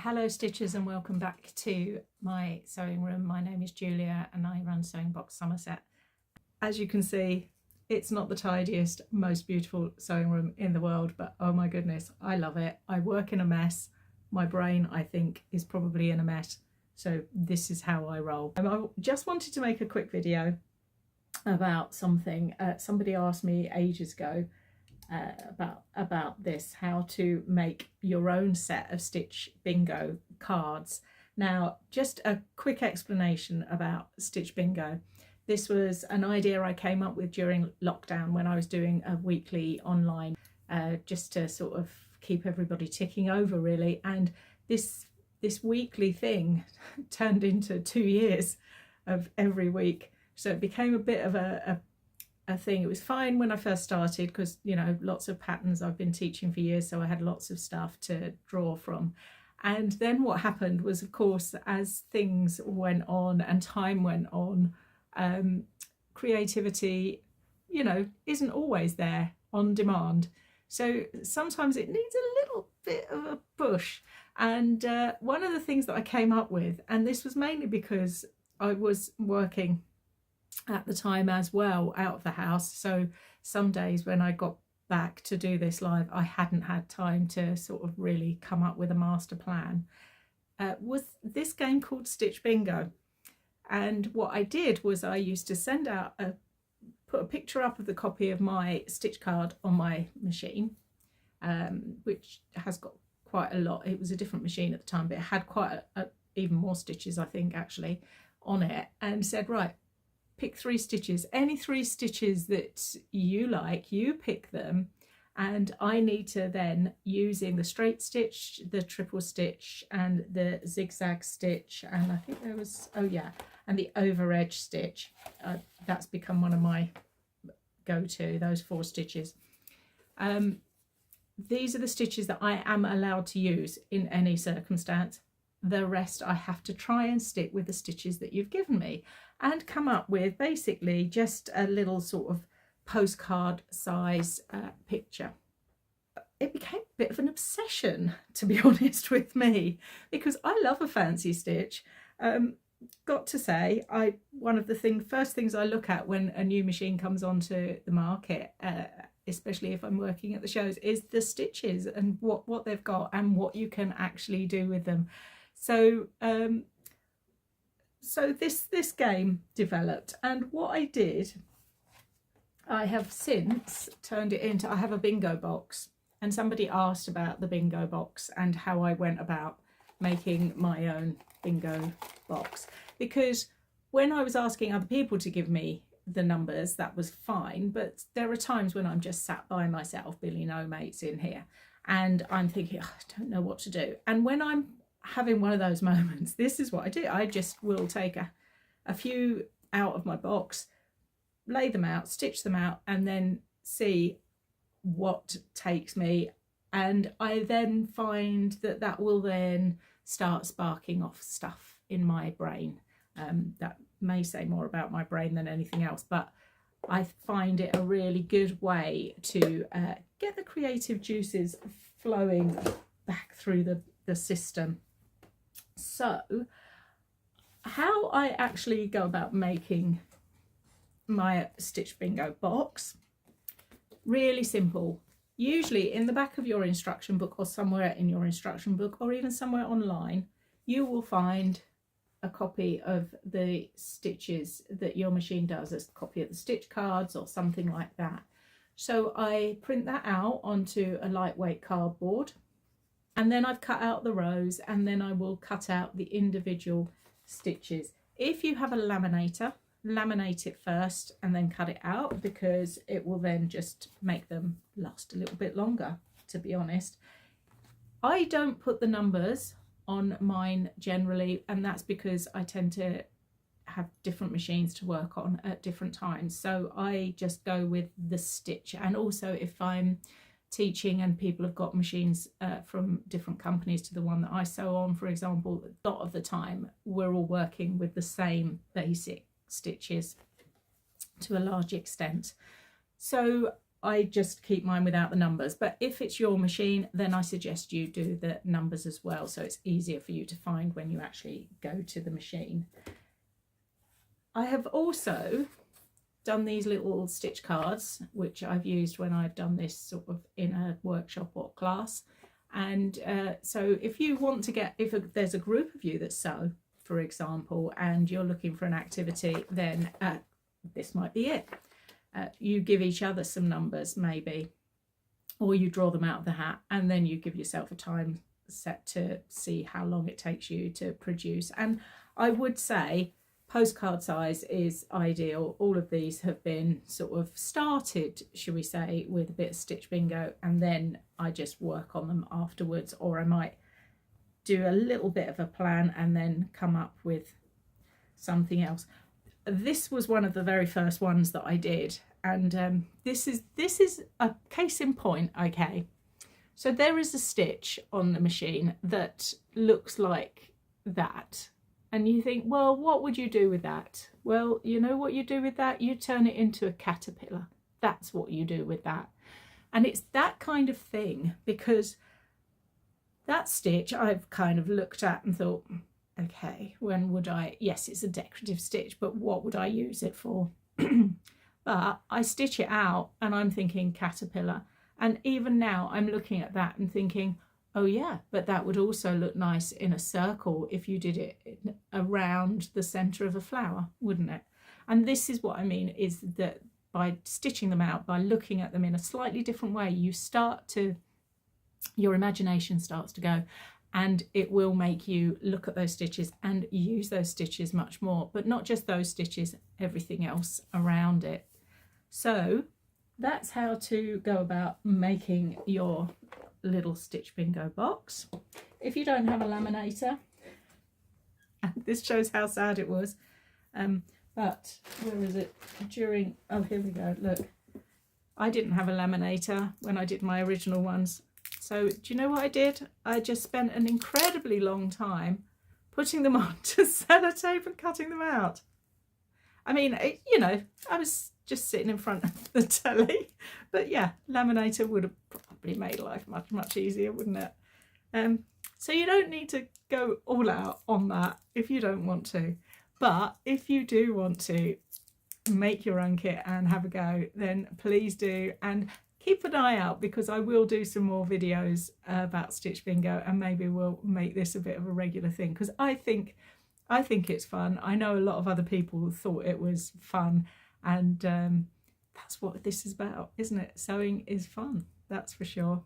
Hello Stitchers and welcome back to my sewing room. My name is Julia and I run Sewing Box Somerset. As you can see, it's not the tidiest, most beautiful sewing room in the world, but oh my goodness, I love it. I work in a mess. My brain, I think, is probably in a mess. So this is how I roll. I just wanted to make a quick video about something. Somebody asked me ages ago about this, how to make your own set of Stitch Bingo cards. Now, just a quick explanation about Stitch Bingo. This was an idea I came up with during lockdown when I was doing a weekly online, just to sort of keep everybody ticking over really. And this weekly thing turned into 2 years of every week. So it became a bit of a thing. It was fine when I first started because, you know, lots of patterns I've been teaching for years, so I had lots of stuff to draw from. And then what happened was, of course, as things went on and time went on, creativity, you know, isn't always there on demand. So sometimes it needs a little bit of a push. And one of the things that I came up with, and this was mainly because I was working at the time as well out of the house, so some days when I got back to do this live I hadn't had time to sort of really come up with a master plan, was this game called Stitch Bingo. And what I did was I used to send out put a picture up of the copy of my stitch card on my machine, which has got quite a lot. It was a different machine at the time, but it had quite even more stitches, I think, actually on it, and said, right, pick 3 stitches, any 3 stitches that you like, you pick them, and I need to then, using the straight stitch, the triple stitch and the zigzag stitch, and I think there was, oh yeah, and the over edge stitch, that's become one of my go-to, those 4 stitches. These are the stitches that I am allowed to use in any circumstance. The rest I have to try and stick with the stitches that you've given me and come up with basically just a little sort of postcard size picture. It became a bit of an obsession, to be honest with me, because I love a fancy stitch. Got to say, one of the first things I look at when a new machine comes onto the market, especially if I'm working at the shows, is the stitches and what they've got and what you can actually do with them. So so this game developed, and what I did, I have since turned it into, I have a bingo box, and somebody asked about the bingo box and how I went about making my own bingo box, because when I was asking other people to give me the numbers, that was fine, but there are times when I'm just sat by myself, Billy no mates in here, and I'm thinking, oh, I don't know what to do. And when I'm having one of those moments, this is what I do. I just will take a few out of my box, lay them out, stitch them out, and then see what takes me. And I then find that will then start sparking off stuff in my brain. That may say more about my brain than anything else, but I find it a really good way to get the creative juices flowing back through the system. So how I actually go about making my Stitch Bingo box, really simple. Usually in the back of your instruction book, or somewhere in your instruction book, or even somewhere online, you will find a copy of the stitches that your machine does, a copy of the stitch cards or something like that. So I print that out onto a lightweight cardboard, and then I've cut out the rows, and then I will cut out the individual stitches. If you have a laminator, laminate it first and then cut it out, because it will then just make them last a little bit longer, to be honest. I don't put the numbers on mine generally, and that's because I tend to have different machines to work on at different times, so I just go with the stitch. And also if I'm teaching and people have got machines from different companies to the one that I sew on, for example, a lot of the time we're all working with the same basic stitches to a large extent. So I just keep mine without the numbers. But if it's your machine, then I suggest you do the numbers as well, so it's easier for you to find when you actually go to the machine. I have also done these little stitch cards, which I've used when I've done this sort of in a workshop or class. And so if you want to get, if there's a group of you that sew, for example, and you're looking for an activity, then this might be it. You give each other some numbers maybe, or you draw them out of the hat, and then you give yourself a time set to see how long it takes you to produce. And I would say postcard size is ideal. All of these have been sort of started, shall we say, with a bit of stitch bingo, and then I just work on them afterwards, or I might do a little bit of a plan and then come up with something else. This was one of the very first ones that I did, and this is a case in point. Okay, so there is a stitch on the machine that looks like that, and you think, well, what would you do with that? Well, you know what you do with that? You turn it into a caterpillar. That's what you do with that. And it's that kind of thing, because that stitch I've kind of looked at and thought, okay, when would I, yes, it's a decorative stitch, but what would I use it for? But I stitch it out and I'm thinking caterpillar. And even now I'm looking at that and thinking, oh yeah, but that would also look nice in a circle if you did it around the centre of a flower, wouldn't it? And this is what I mean, is that by stitching them out, by looking at them in a slightly different way, you start to, your imagination starts to go, and it will make you look at those stitches and use those stitches much more, but not just those stitches, everything else around it. So that's how to go about making your little stitch bingo box. If you don't have a laminator, and this shows how sad it was, but where is it? Oh, here we go, look. I didn't have a laminator when I did my original ones. So do you know what I did? I just spent an incredibly long time putting them onto sellotape and cutting them out. I mean, you know, I was just sitting in front of the telly, but yeah, laminator would have probably made life much, much easier, wouldn't it? So you don't need to go all out on that if you don't want to. But if you do want to make your own kit and have a go, then please do. And keep an eye out, because I will do some more videos about stitch bingo, and maybe we'll make this a bit of a regular thing, because I think it's fun. I know a lot of other people thought it was fun, and that's what this is about, isn't it? Sewing is fun, that's for sure.